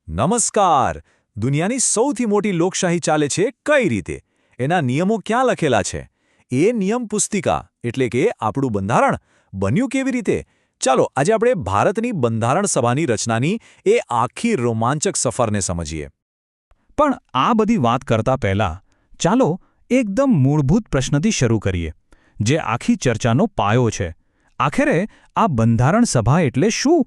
નમસ્કાર. દુનિયાની સૌથી મોટી લોકશાહી ચાલે છે કઈ રીતે? એના નિયમો ક્યાં લખેલા છે? એ નિયમ પુસ્તિકા એટલે કે આપણું બંધારણ બન્યું કેવી રીતે? ચાલો આજે આપણે ભારતની બંધારણ સભાની રચનાની એ આખી રોમાંચક સફરને સમજીએ. પણ આ બધી વાત કરતા પહેલા ચાલો એકદમ મૂળભૂત પ્રશ્નથી શરૂ કરીએ, જે આખી ચર્ચાનો પાયો છે. આખરે આ બંધારણ સભા એટલે શું?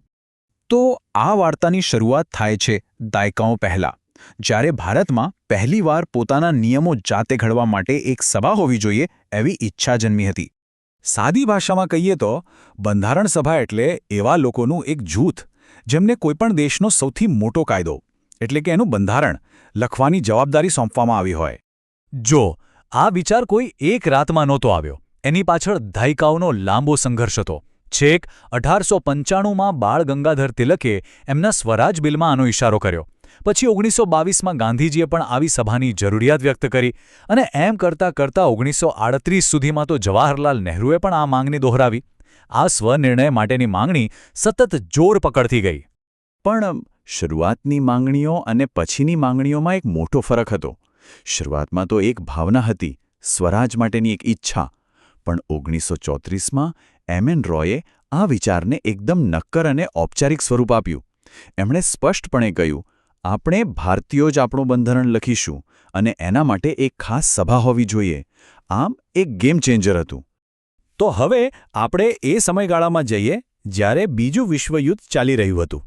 તો આ વાર્તાની શરૂઆત થાય છે દાયકાઓ પહેલાં, જ્યારે ભારતમાં પહેલીવાર પોતાના નિયમો જાતે ઘડવા માટે એક સભા હોવી જોઈએ એવી ઈચ્છા જન્મી હતી. સાદી ભાષામાં કહીએ તો બંધારણ સભા એટલે એવા લોકોનું એક જૂથ જેમને કોઈપણ દેશનો સૌથી મોટો કાયદો એટલે કે એનું બંધારણ લખવાની જવાબદારી સોંપવામાં આવી હોય. જો આ વિચાર કોઈ એક રાતમાં નહોતો આવ્યો. એની પાછળ દાયકાઓનો લાંબો સંઘર્ષ હતો. છેક 1895માં બાળ ગંગાધર તિલકે એમના સ્વરાજ બિલમાં આનો ઇશારો કર્યો. પછી 1922માં ગાંધીજીએ પણ આવી સભાની જરૂરિયાત વ્યક્ત કરી અને એમ કરતાં કરતાં 1938 સુધીમાં તો જવાહરલાલ નહેરુએ પણ આ માંગણી દોહરાવી. આ સ્વનિર્ણય માટેની માંગણી સતત જોર પકડતી ગઈ. પણ શરૂઆતની માંગણીઓ અને પછીની માંગણીઓમાં એક મોટો ફરક હતો. શરૂઆતમાં તો એક ભાવના હતી, સ્વરાજ માટેની એક ઈચ્છા. પણ 1934માં એમ.એન. રોયે આ વિચારને એકદમ નક્કર અને ઔપચારિક સ્વરૂપ આપ્યું. એમણે સ્પષ્ટપણે કહ્યું, આપણે ભારતીયો જ આપણું બંધારણ લખીશું અને એના માટે એક ખાસ સભા હોવી જોઈએ. આમ એક ગેમ ચેન્જર હતું. તો હવે આપણે એ સમયગાળામાં જઈએ જ્યારે બીજું વિશ્વયુદ્ધ ચાલી રહ્યું હતું.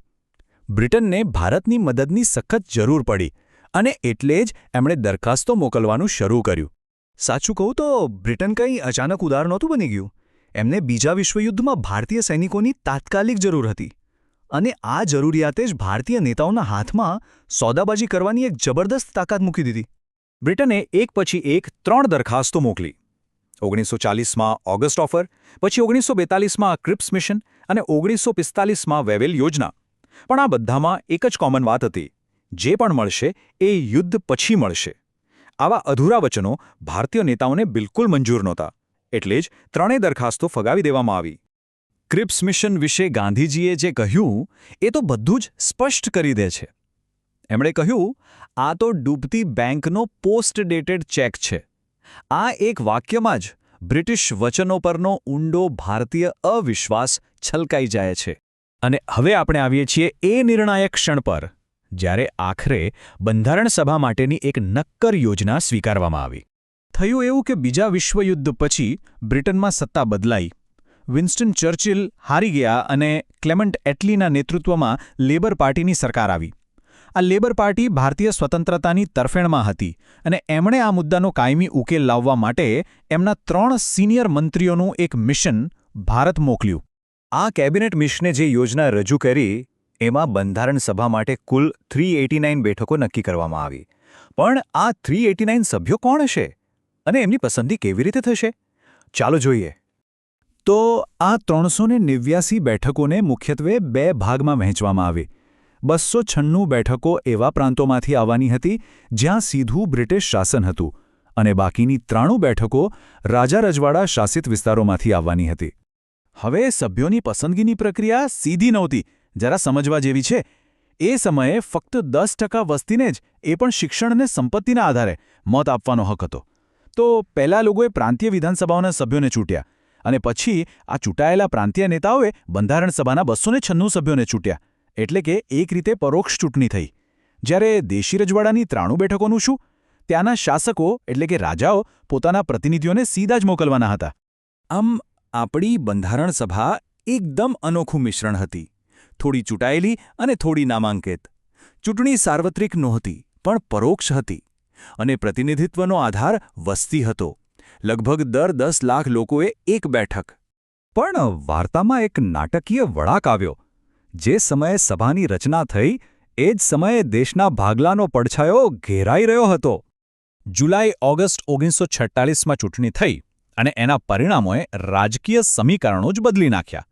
બ્રિટનને ભારતની મદદની સખત જરૂર પડી અને એટલે જ એમણે દરખાસ્તો મોકલવાનું શરૂ કર્યું. સાચું કહું તો બ્રિટન કંઈ અચાનક ઉદાર નહોતું બની ગયું. એમને બીજા વિશ્વયુદ્ધમાં ભારતીય સૈનિકોની તાત્કાલિક જરૂર હતી. અને આ જરૂરિયાતે જ ભારતીય નેતાઓના હાથમાં સોદાબાજી કરવાની એક જબરદસ્ત તાકાત મૂકી દીધી. બ્રિટને એક પછી એક 3 દરખાસ્તો મોકલી. 1940માં ઓગસ્ટ ઓફર, પછી 1942માં ક્રિપ્સ મિશન અને 1945માં વેવેલ યોજના. પણ આ બધામાં એક જ કોમન વાત હતી, જે પણ મળશે એ યુદ્ધ પછી મળશે. આવા અધૂરા વચનો ભારતીય નેતાઓને બિલકુલ મંજૂર નહોતા. એટલે જ 3 દરખાસ્તો ફગાવી દેવામાં આવી. ક્રિપ્સ મિશન વિશે ગાંધીજીએ જે કહ્યું એ તો બધું જ સ્પષ્ટ કરી દે છે. એમણે કહ્યું, આ તો ડૂબતી બેંકનો પોસ્ટ ડેટેડ ચેક છે. આ એક વાક્યમાં જ બ્રિટિશ વચનો પરનો ઊંડો ભારતીય અવિશ્વાસ છલકાઈ જાય છે. અને હવે આપણે આવીએ છીએ એ નિર્ણાયક ક્ષણ પર, જ્યારે આખરે બંધારણ સભા માટેની એક નક્કર યોજના સ્વીકારવામાં આવી. થયું એવું કે બીજા વિશ્વયુદ્ધ પછી બ્રિટનમાં સત્તા બદલાઈ. વિન્સ્ટન ચર્ચિલ હારી ગયા અને ક્લેમન્ટ એટલીના નેતૃત્વમાં લેબર પાર્ટીની સરકાર આવી. આ લેબર પાર્ટી ભારતીય સ્વતંત્રતાની તરફેણમાં હતી અને એમણે આ મુદ્દાનો કાયમી ઉકેલ લાવવા માટે એમના 3 સિનિયર મંત્રીઓનું એક મિશન ભારત મોકલ્યું. આ કેબિનેટ મિશને જે યોજના રજૂ કરી એમાં બંધારણ સભા માટે કુલ 389 બેઠકો નક્કી કરવામાં આવી. પણ આ 389 સભ્યો કોણ હશે અને એમની પસંદગી કેવી રીતે થશે? ચાલો જોઈએ. તો આ 389 બેઠકોને મુખ્યત્વે 2 ભાગમાં વહેંચવામાં આવી. 296 બેઠકો એવા પ્રાંતોમાંથી આવવાની હતી જ્યાં સીધું બ્રિટિશ શાસન હતું અને બાકીની 93 બેઠકો રાજા રજવાડા શાસિત વિસ્તારોમાંથી આવવાની હતી. હવે સભ્યોની પસંદગીની પ્રક્રિયા સીધી નહોતી, જરા સમજવા જેવી છે. એ સમયે ફક્ત 10% વસ્તીને જ, એ પણ શિક્ષણ અને સંપત્તિના આધારે, મત આપવાનો હક હતો. તો પહેલા લોકોએ પ્રાંતીય વિધાનસભાઓના સભ્યોને ચૂંટ્યા અને પછી આ ચૂંટાયેલા પ્રાંતીય નેતાઓએ બંધારણ સભાના 296 સભ્યોને ચૂંટ્યા. એટલે કે એક રીતે પરોક્ષ ચૂંટણી થઈ. જ્યારે દેશી રજવાડાની 93 બેઠકોનું શું? ત્યાંના શાસકો એટલે કે રાજાઓ પોતાના પ્રતિનિધિઓને સીધા જ મોકલવાના હતા. આમ આપણી બંધારણ સભા એકદમ અનોખું મિશ્રણ હતી. થોડી ચૂંટાયેલી અને થોડી નામાંકિત. ચૂંટણી સાર્વત્રિક નહોતી પણ પરોક્ષ હતી અને પ્રતિનિધિત્વનો આધાર વસ્તી હતો. લગભગ દર 10 લાખ લોકોએ એક બેઠક. પણ વાર્તામાં એક નાટકીય વળાંક આવ્યો. જે સમયે સભાની રચના થઈ એ જ સમયે દેશના ભાગલાનો પડછાયો ઘેરાઈ રહ્યો હતો. જુલાઈ-ઓગસ્ટ 1946માં ચૂંટણી થઈ અને એના પરિણામોએ રાજકીય સમીકરણો જ બદલી નાખ્યા.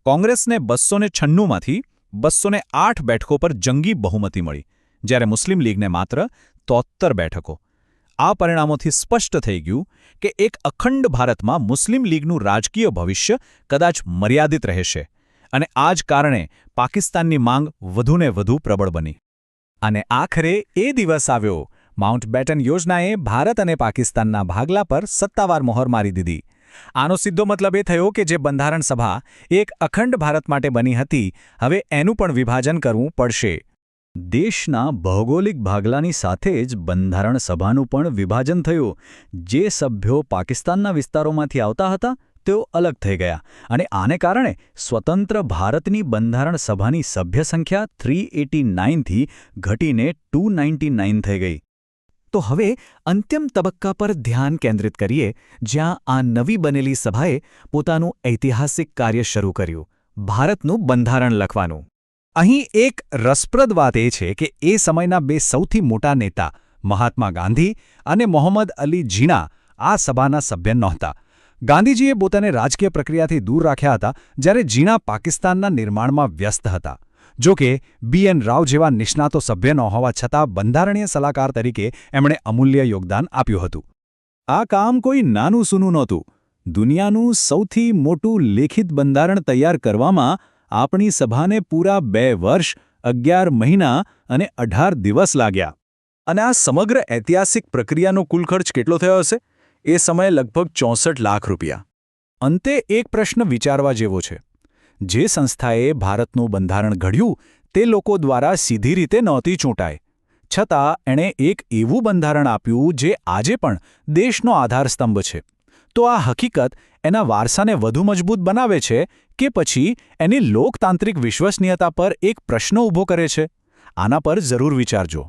કોંગ્રેસને 296માંથી 208 બેઠકો પર જંગી બહુમતી મળી, જ્યારે મુસ્લિમ લીગને માત્ર 73 બેઠકો. આ પરિણામોથી સ્પષ્ટ થઈ ગયું કે એક અખંડ ભારતમાં મુસ્લિમ લીગનું રાજકીય ભવિષ્ય કદાચ મર્યાદિત રહેશે અને આ જ કારણે પાકિસ્તાનની માંગ વધુને વધુ પ્રબળ બની. અને આખરે એ દિવસ આવ્યો. માઉન્ટબેટન યોજનાએ ભારત અને પાકિસ્તાનના ભાગલા પર સત્તાવાર મોહર મારી દીધી. આનો સીધો મતલબ એ થયો કે જે બંધારણ સભા એક અખંડ ભારત માટે બની હતી, હવે એનું પણ વિભાજન કરવું પડશે. દેશના ભૌગોલિક ભાગલાની સાથે જ બંધારણ સભાનું પણ વિભાજન થયું. જે સભ્યો પાકિસ્તાનના વિસ્તારોમાંથી આવતા હતા તેઓ અલગ થઈ ગયા અને આને કારણે સ્વતંત્ર ભારતની બંધારણ સભાની સભ્ય સંખ્યા 389થી ઘટીને 299 થઈ ગઈ. તો હવે અંતિમ તબક્કા પર ધ્યાન કેન્દ્રિત કરીએ, જ્યાં આ નવી બનેલી સભાએ પોતાનું ઐતિહાસિક કાર્ય શરૂ કર્યું: ભારતનું બંધારણ લખવાનું. અહીં એક રસપ્રદ વાત એ છે કે એ સમયના બે સૌથી મોટા નેતા મહાત્મા ગાંધી અને મોહમ્મદ અલી જીણા આ સભાના સભ્ય નહોતા. ગાંધીજીએ પોતાને રાજકીય પ્રક્રિયાથી દૂર રાખ્યા હતા, જ્યારે જીણા પાકિસ્તાનના નિર્માણમાં વ્યસ્ત હતા. જો કે BN રાવ જેવા નિષ્ણાતો સભ્ય ન હોવા છતાં બંધારણીય સલાહકાર તરીકે એમણે અમૂલ્ય યોગદાન આપ્યું હતું. આ કામ કોઈ નાનું સૂનું નહોતું. દુનિયાનું સૌથી મોટું લેખિત બંધારણ તૈયાર કરવામાં આપણી સભાને પૂરા 2 વર્ષ, 11 મહિના અને 18 દિવસ લાગ્યા. અને આ સમગ્ર ઐતિહાસિક પ્રક્રિયાનો કુલ ખર્ચ કેટલો થયો હશે? એ સમયે લગભગ 64 લાખ રૂપિયા. અંતે એક પ્રશ્ન વિચારવા જેવો છે. જે સંસ્થાએ ભારતનું બંધારણ ઘડ્યું તે લોકો દ્વારા સીધી રીતે નહોતી ચૂંટાઈ, છતાં એણે એક એવું બંધારણ આપ્યું જે આજે પણ દેશનો આધારસ્તંભ છે. તો આ હકીકત એના વારસાને વધુ મજબૂત બનાવે છે કે પછી એની લોકતાંત્રિક વિશ્વસનીયતા પર એક પ્રશ્ન ઊભો કરે છે? આના પર જરૂર વિચારજો.